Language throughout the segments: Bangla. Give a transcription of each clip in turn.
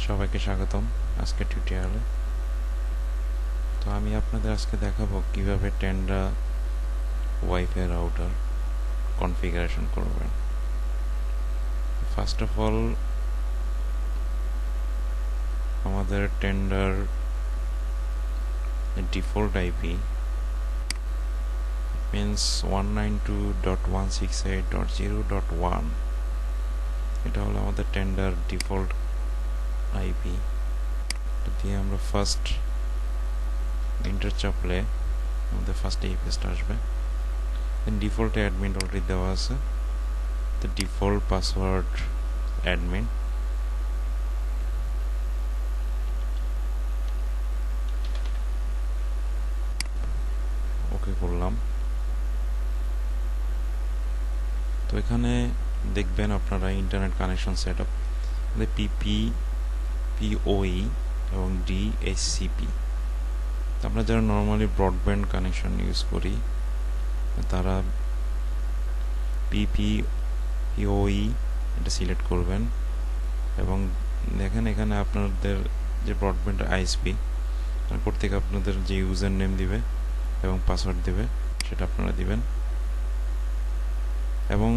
সবাইকে স্বাগতম আজকে টিউটোরিয়ালে। তো আমি আপনাদের আজকে দেখাবো কিভাবে টেন্ডা ওয়াইফাই রাউটার কনফিগারেশন করবেন। ফার্স্ট অফ অল আমাদের টেন্ডার ডিফল্ট আইপি মিনস 192.168.0.1, এটা হলো আমাদের টেন্ডার ডিফল্ট আইপি। দিয়ে আমরা ফার্স্ট এন্টার চাপলে আমাদের ফার্স্ট এই পেজটা আসবে। ডিফল্ট অ্যাডমিন অলরেডি দেওয়া আছে, the default password admin, ওকে করলাম। তো এখানে দেখবেন আপনারা ইন্টারনেট কানেকশন সেটআপ পিপি পিওই এবং ডিএসসিপি। আমরা যারা নর্মালি ব্রডব্যান্ড কানেকশন ইউজ করি তারা পিপিওই এটা সিলেক্ট করবেন এবং দেখেন এখানে আপনাদের যে ব্রডব্যান্ড আইএসপি কর্তৃক আপনাদের যে ইউজার নেম দিবে এবং পাসওয়ার্ড দিবে সেটা আপনারা দিবেন। এবং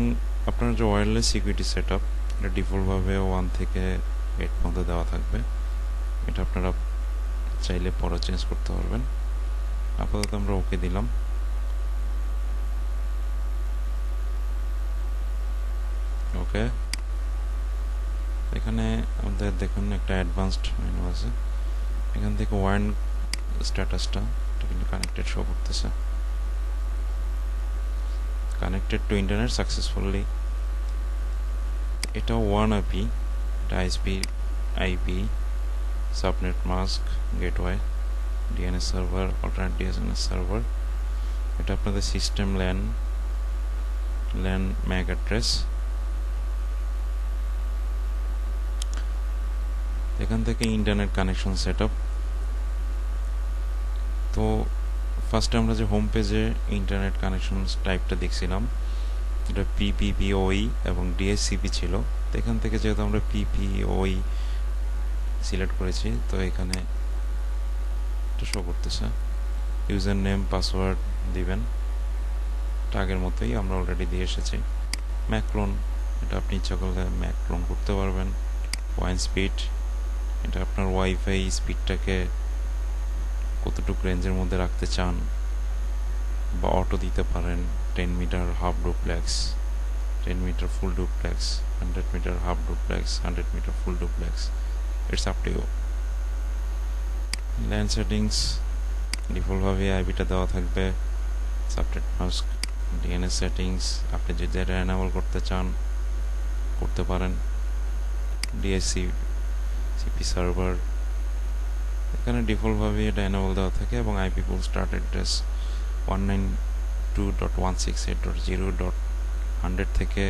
আপনার যে ওয়্যারলেস সিকিউরিটি সেটআপ এটা ডিফল্টভাবে 1 থেকে 8 পর্যন্ত দেওয়া থাকবে। এটা আপনারা চাইলে পরে চেঞ্জ করতে পারবেন। আপাতত আমরা ওকে দিলাম। ওকে, এখানে আমাদের দেখুন একটা অ্যাডভান্সড মেনু আছে। এখান থেকে ওয়ান স্ট্যাটাসটা এটা কিন্তু কানেক্টেড শো করতেছে, কানেক্টেড টু ইন্টারনেট সাকসেসফুলি। এটা ওয়ান আইপি, এটা ISP IP, subnet mask, gateway, DNS server, alternate DNS server. এটা আপনাদের সিস্টেম ল্যান ম্যাক অ্যাড্রেস। এখান থেকে ইন্টারনেট কানেকশন সেটআপ। তো ফার্স্টে আমরা যে হোম পেজে ইন্টারনেট কানেকশন টাইপটা দেখছিলাম এটা পিপিপিওই এবং ডিএসসিপি ছিল। তো এখান থেকে যেহেতু আমরা পিপিওই সিলেক্ট করেছি তো এখানে এটা শো করতেছে। ইউজার নেম পাসওয়ার্ড দিবেন, আগের মতোই আমরা অলরেডি দিয়ে এসেছি। ম্যাক্লোন, এটা আপনি ইচ্ছা করলে ম্যাক্লোন করতে পারবেন। ওয়াইন স্পিড, এটা আপনার ওয়াইফাই স্পিডটাকে কতটুকু রেঞ্জের মধ্যে রাখতে চান বা অটো দিতে পারেন। 10 meter half duplex, 10 meter full duplex, 100 meter half duplex, 100 meter full duplex, it's up to you. LAN settings ডিফল্টভাবে আইপিটা দেওয়া থাকবে। সাবনেট মাস্ক, ডিএনএস সেটিংস আপনি যদি এটা এনাবল করতে চান করতে পারেন। ডিএসসিপি সার্ভার এখানে ডিফল্টভাবে এটা এনাবল দেওয়া থাকে এবং আইপি পুল স্টার্ট অ্যাড্রেস 192.168.0.100 থেকে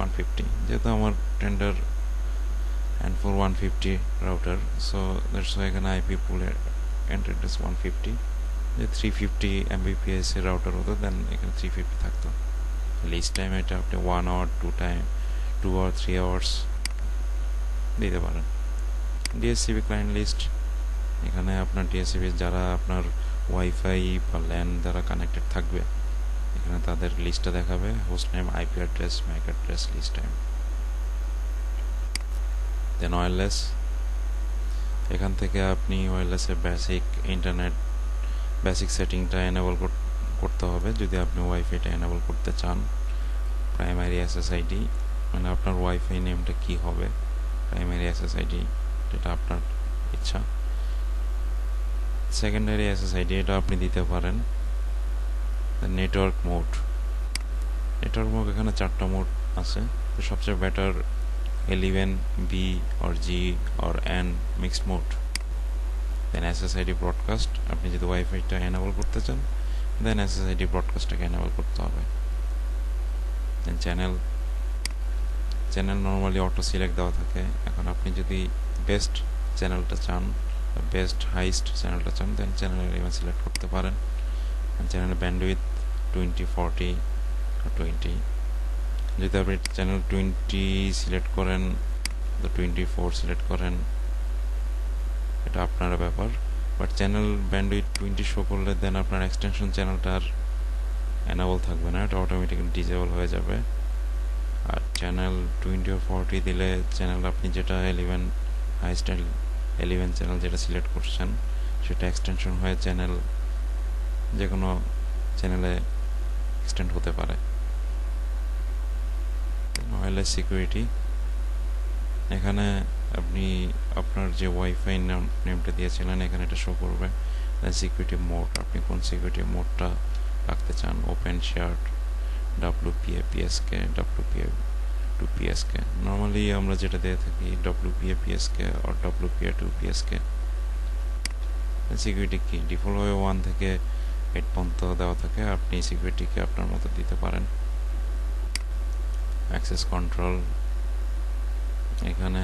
150। যেহেতু আমার tender N4 150 router, so that's why এখানে আইপি পুলের এন্ট্রি অ্যাড্রেস 150। যে 350 Mbps এর রাউটার হতো দেন এখানে 350 থাকতো। লিস্ট টাইম এটা আপনি 1 আওয়ার 2 আওয়ার 3 আওয়ার্স দিতে পারেন। ডিএসসিপি ক্লায়েন্ট লিস্ট, এখানে আপনার ডিএসসিপি যারা আপনার ওয়াইফাই বা ল্যান দ্বারা কানেক্টেড থাকবে এখানে তাদের লিস্টটা দেখাবে। Host name, IP address, MAC address, list time. Then wireless, এখান থেকে আপনি ওয়্যারলেসের বেসিক ইন্টারনেট বেসিক সেটিংটা এনেবল করতে হবে যদি আপনি ওয়াইফাইটা এনেবল করতে চান। প্রাইমারি এসএসআইডি মানে আপনার ওয়াইফাই নেমটা কি হবে, প্রাইমারি এসএসআইডি যেটা আপনার ইচ্ছা। সেকেন্ডারি এসএসআইডি এটা আপনি দিতে পারেন। নেটওয়ার্ক মোড, নেটওয়ার্ক মোড এখানে 4টা মোড আছে। তো সবচেয়ে better 11 B or G or N mixed mode. Then SSID broadcast, আপনি যদি ওয়াইফাইটা এনেবল করতে চান দেন এসএসআইডি ব্রডকাস্টটাকে এনেবল করতে হবে। দেন চ্যানেল নর্মালি অটো সিলেক্ট দেওয়া থাকে। এখন আপনি যদি বেস্ট চ্যানেলটা চান, বেস্ট হাইস্ট চ্যানেলটা চান দেন চ্যানেলের ইমেজ সিলেক্ট করতে পারেন। Channel bandwidth 20, 40 or 20। যদি আপনি চ্যানেল 20 সিলেক্ট করেন তো 24 সিলেক্ট করেন, এটা আপনার ব্যাপার। বাট চ্যানেল ব্যান্ডউইথ 20 শো করলে দেন আপনার এক্সটেনশন চ্যানেলটা আর এনেবল থাকবে না, এটা অটোমেটিক্যালি ডিসেবল হয়ে যাবে। আর চ্যানেল 20 ও 40 দিলে চ্যানেল আপনি যেটা 11 হাইস্ট 11 চ্যানেল যেটা সিলেক্ট করছেন সেটা এক্সটেনশন হয়ে চ্যানেল যে কোনো চ্যানেলে এক্সটেন্ড হতে পারে। ওয়্যারলেস সিকিউরিটি, এখানে আপনি আপনার যে ওয়াইফাই নেমটা দিয়েছিলেন এখানে এটা শো করবে। সিকিউরিটি মোড, আপনি কোন সিকিউরিটি মোডটা রাখতে চান, open, shared, WPA PSK, WPA to PSK। Normally আমরা যেটা দিয়ে থাকি WPA PSK or WPA to PSK। Security কি ডিফল্ট হয়ে 1 থেকে 8 পর্যন্ত দেওয়া থাকে, আপনি সিকিউরিটিকে আপনার মতো দিতে পারেন। অ্যাক্সেস কন্ট্রোল, এখানে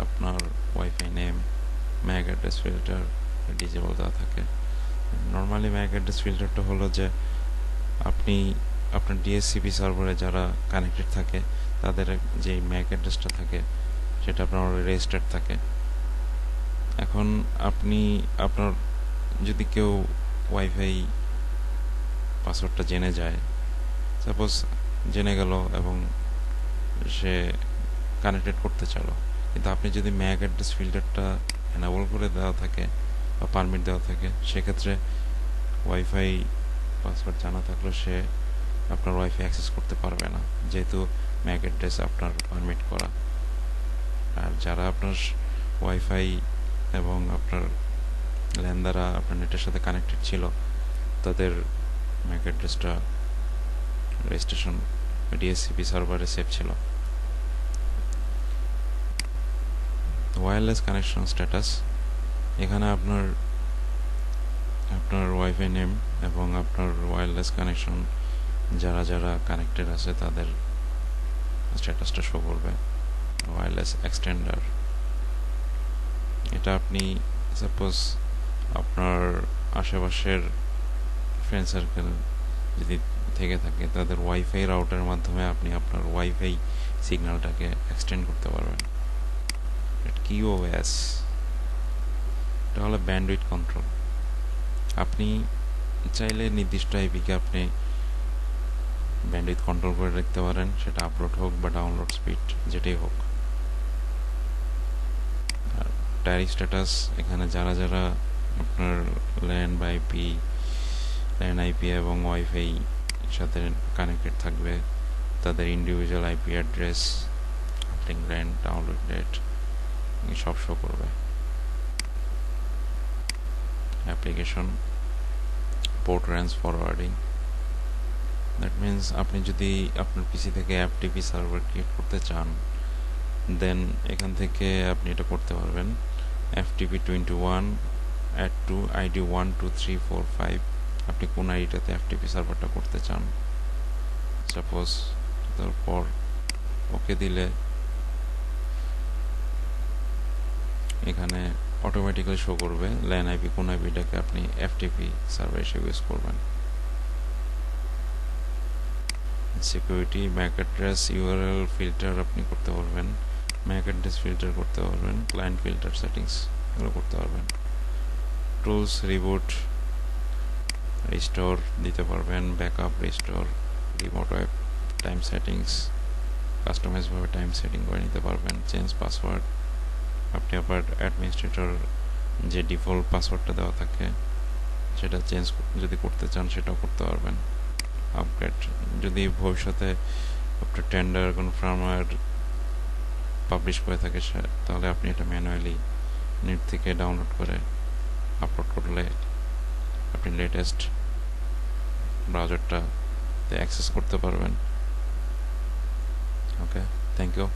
আপনার wifi name, Mac address filter disable দেওয়া থাকে। নর্মালি ম্যাক অ্যাড্রেস ফিল্টারটা হলো যে আপনি আপনার DHCP সার্ভারে যারা কানেক্টেড থাকে তাদের যে ম্যাক অ্যাড্রেসটা থাকে সেটা আপনার রেজিস্টার্ড থাকে। এখন আপনি আপনার যদি কেউ ওয়াইফাই পাসওয়ার্ডটা জেনে যায়, সাপোজ জেনে গেল এবং সে কানেক্টেড করতে চাইলো, কিন্তু আপনি যদি ম্যাক অ্যাড্রেস ফিল্টারটা এনাবল করে দেওয়া থাকে বা পারমিট দেওয়া থাকে, সেক্ষেত্রে ওয়াইফাই পাসওয়ার্ড জানা থাকলেও সে আপনার ওয়াইফাই অ্যাক্সেস করতে পারবে না, যেহেতু ম্যাক অ্যাড্রেস আপনার পারমিট করা। আর যারা আপনার ওয়াইফাই এবং আপনার ল্যান দ্বারা আপনার নেটের সাথে কানেক্টেড ছিল তাদের ম্যাক অ্যাড্রেসটা রেজিস্ট্রেশন DHCP সার্ভারে সেভ ছিল। ওয়্যারলেস কানেকশন স্ট্যাটাস, এখানে আপনার ওয়াইফাই নেম এবং আপনার ওয়্যারলেস কানেকশন যারা যারা কানেক্টেড আছে তাদের স্ট্যাটাসটা শো করবে। ওয়্যারলেস এক্সটেন্ডার, এটা আপনি সাপোজ আপনার আশেপাশের ফ্রেন্ড সার্কেল যদি থেকে থাকে তাদের ওয়াইফাই রাউটারের মাধ্যমে আপনি আপনার ওয়াইফাই সিগন্যালটাকে এক্সটেন্ড করতে পারবেন। QoS, এটা হলো ব্যান্ডউইথ কন্ট্রোল। আপনি চাইলে নির্দিষ্ট আইপিকে আপনি ব্যান্ডউইথ কন্ট্রোল করে রাখতে পারেন, সেটা আপলোড হোক বা ডাউনলোড স্পিড যেটাই হোক। আর ট্যারিফ স্ট্যাটাস, এখানে যারা যারা আপনার ল্যান বা ল্যান আইপি এবং ওয়াইফাই সাথে কানেক্টেড থাকবে তাদের individual IP address, uplink rate, download rate সব শো করবে। Application port range forwarding, that means আপনি যদি আপনার পিসি থেকে FTP সার্ভার ক্রিয়েট করতে চান দেন এখান থেকে আপনি এটা করতে পারবেন। FTP 21 add to ID 1 2 3 4 5, আপনি কোন আইডিটাতে FTP সার্ভারটা করতে চান, সাপোজ তারপর ওকে দিলে এখানে অটোমেটিক্যালি শো করবে ল্যান আইপি কোন আইপিটাকে আপনি FTP সার্ভার হিসেবে ইউজ করবেন। Security, Mac address URL filter আপনি করতে পারবেন, ম্যাক অ্যাড্রেস ফিল্টার করতে পারবেন, ক্লায়েন্ট ফিল্টার সেটিংস এগুলো করতে পারবেন। টুলস, রিবুট, রিস্টোর দিতে পারবেন, backup, restore, remote web, time settings কাস্টমাইজভাবে টাইম সেটিং করে নিতে পারবেন। চেঞ্জ পাসওয়ার্ড, আপনি আপনার অ্যাডমিনিস্ট্রেটর যে ডিফল্ট পাসওয়ার্ডটা দেওয়া থাকে সেটা চেঞ্জ যদি করতে চান সেটাও করতে পারবেন। আপগ্রেড, যদি ভবিষ্যতে আপনার টেন্ডার কোনো ফার্মওয়্যার পাবলিশ করে থাকে তাহলে আপনি এটা ম্যানুয়ালি নেট থেকে ডাউনলোড করে আপলোড করলে আপনি লেটেস্ট ব্রাউজারটাতে অ্যাক্সেস করতে পারবেন। ওকে, থ্যাংক ইউ।